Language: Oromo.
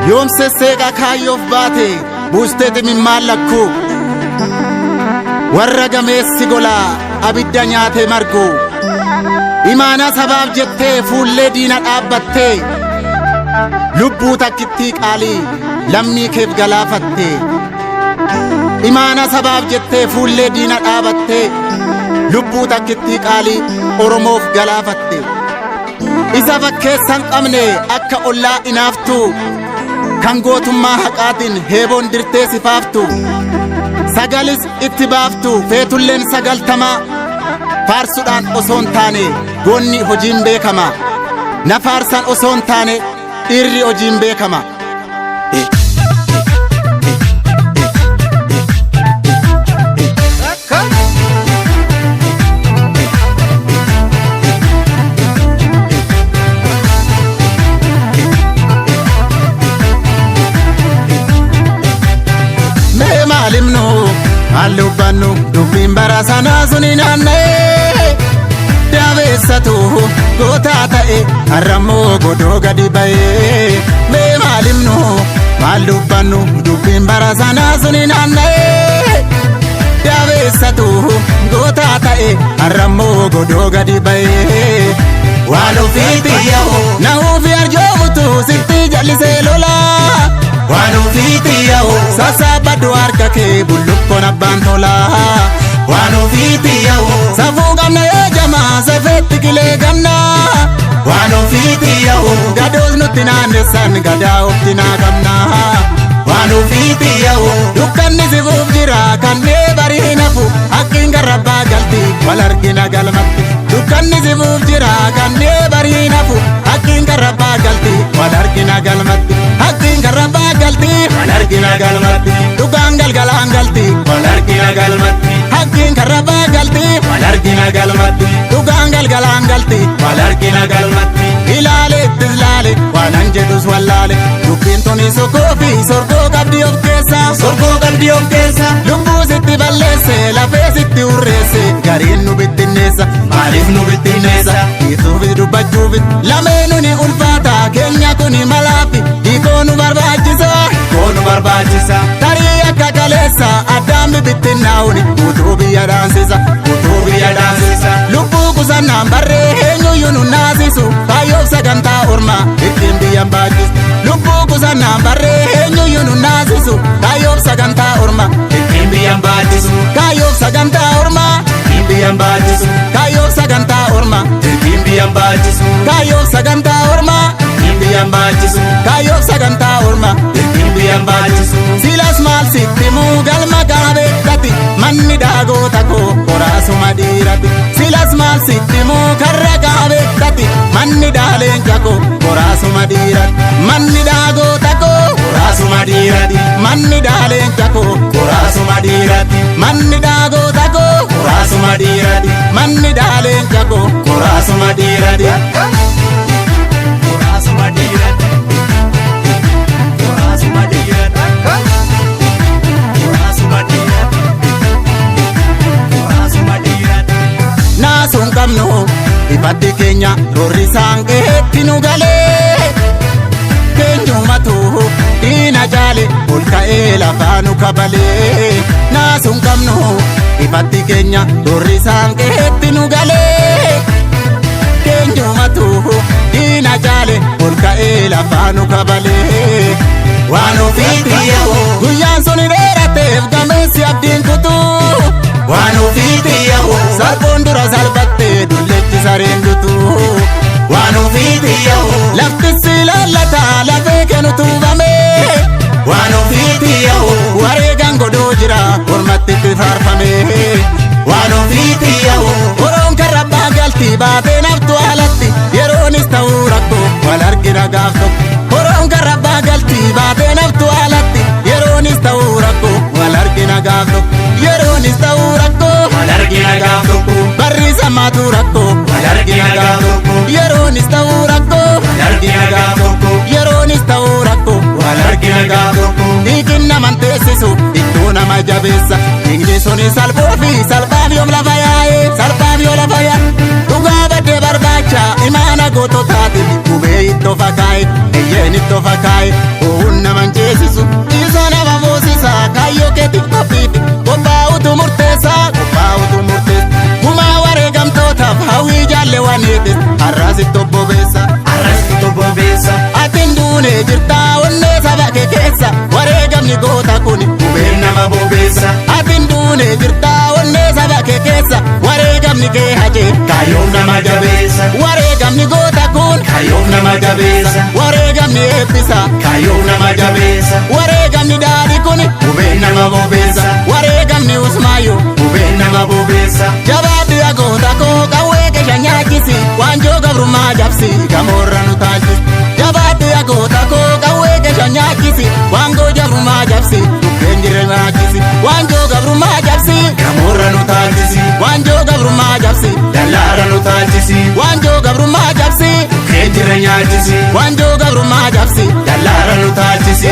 yoom sesseeqa kaayyoof baate buusteeti mimmaallakku warra gameessi golaa abidda nyaatee margu imaana sabaaf jettee fuullee diina dhaabbattee lubbuu takkittii qaalii lammii keef galaafatte imaana sabaaf jettee fuullee diina dhaabattee lubbuu takkittii qaalii oromoof galaafatte isa fakkeessan qabne akka ollaa inaaftu kan gootummaa haqaatiin heeboon dirtee sifaaftu sagalis itti baaftu feetulleen sagaltamaa faarsuudhaan osoon taane goonni hojiin beekama na faarsan osoon taane dhiirri hojiin beekama. Alubbannu dubbiin bara sanaa suni naanna'ee dabeessatu gootaa ta'e har'ammoo godoo gadi ba'ee mee maalimnu alubbannu dubbiin bara sanaa suni naanna'ee dabeessatu gootaa ta'e har'ammoo godoo gadi ba'ee waan ofiitti yaa'u na ofi arjoomutu sitti jallisee lolaa waan ofiitti yaa'u sassaabadhu harka kee bullukkoon abbaan tolaa waan ofiitti yaa'u safuu qabna yoo jamaa safeetti kilee qabna waan ofiitti yaa'u gadoos nutti naannessan gadaa ofti naa qabna waan ofiitti yaa'u dukkanni sifuuf jira kannee barii nafu hakkiin garrabbaa galti wal argina galmatti dukkanni sifuuf jira kannee barii nafu hakkiin garrabbaa galti wal argina galmatti hakkiin garrabbaa galti wal argina galmatti dhugaan galgalaan galti wal argina galmatti hakkiin garrabbaa galti wal argina galmatti dhugaan galgalaan galti wal argina galmatti ilaaleettis laale waan an jedhus wallaale dubbiin tuni sokoo fi sorgoo qabdi of keessa sorgoo qabdi of keessa lubbuu sitti balleesse lafee sitti urreesse gariin nu bittinneessa maaliif nu bittinneessa dhiisuufis dubbachuufis lameenuu ni ulfaata keenya kuni malaafi hiikoo nu barbaachisa tarii akka kaleessa addaammi bittinnaa'uni utuu biyya dhaansisa lubbuu qusannaan barree eenyuyyuu nu naasisu kaayyoof sagantaa ormaa ittiin biyyan baachisu lubbuu qusannaan barree eenyuyyuu nu naasisu kaayyoof sagantaa ormaa ittiin biyyan baachisu kaayyoof sagantaa ormaa ittiin biyyan baachisu kaayyoof sagantaa ormaa ittiin biyyan baachisu kaayyoof sagantaa ormaa ittiin biyyan baachisu kaayyoof sagantaa ormaa ittiin biyyan baachisu silas maal sitti muu galma qaabeettati manni daagoota koo qoraasuma dhiirati silas maal sitti muu karra qaabeettati manni daaleenca koo qoraasuma dhiirati manni daagoota koo qoraasuma dhiirati manni daaleenca koo qoraasuma dhiirati manni daagoota koo qoraasuma dhiirati manni daaleenca koo qoraasuma dhiirati qoraasuma dhiirati. Naasuun qabnu ifaddi keenya roorri saanqeetti nu galee keenyumatu diina jaale ol ka'ee lafaa nu kabalee naasuun qabnu ifaddi keenya roorri saanqeetti nu galee keenyumatu diina jaale ol ka'ee lafaa nu kabalee waan ofiitti yaa'u guyyaan sun dheerateef gameessi abdiin kutuu waan ofiitti yaa'u salphoon dura salphattee dulleetti sareen dutuu waan ofiitti yaa'u laftis ilaallataa lafee kennu tuubamee waan ofiitti yaa'u wareegaan godoo jira mormatti itti faarfamee waan ofiitti yaa'u horoon karrabbaa galti baatee naftu alatti yeroonis ta'uu rakkoo wal argina gaaf tokko horoon karrabbaa galti baatee naftu alatti yeroonis ta'uu rakkoo wal argina gaaf tokko yeroonis ta'uu rakkoo wal argina gaaf tokko barri samaatu rakkoo wal argina gaaf tokko yeroonis ta'uu rakkoo wal argina gaaf tokko yeroonis ta'uu rakkoo wal argina gaaf tokko dhiigin naman teessisu iddoo nama jabeessa dhiigni suni salphoo fi salphaaf yoom lafa yaa'ee salphaaf yoo lafa yaa'e dhugaa baddee barbaacha imaana goototaatiin gubee ittoo fakkaa'e eyyeen tofa kaaye oowun naman ceesisu dhiisoo nama moosisa kaayyoo keetti qophiifi qophaa'utu murteessa gumaa wareegamtootaaf hawwii jaalle waan eetes har'aasitti obbobeessa atin duunee jirtaa onnee saba kee keessa wareegamni goota kuni Qubeen nama bobeessa atin duunee jirtaa onnee saba kee keessa wareegamni kee hajee Kaayoof nama jabeessa wareegamni goota kun Kaayoof nama jabeessa wareegamni eebbisa Kaayoof nama jabeessa wareegamni daadhi kuni Qubeen nama bobeessa wareegamni usmaayyoo Qubeen nama bobeessa jabaadhu yaa goota koo qawwee keesha nyaachisi waanjoo gabrummaa jabsi gamoorra nu taalchisi jabaadhu yaa goota koo qawwee keesha nyaachisi waangoo gabrummaa jabsi dhukkeen jirre nyaachisi waanjoo gabrummaa jabsi Gamoorra nu taalchisi waanjoo gabrummaa jabsi Dallaara nu taalchisi waanjoo gabrummaa jabsi Kee jira nyaachisi waanjoo gabrummaa jabsi Dallaara nu taalchisi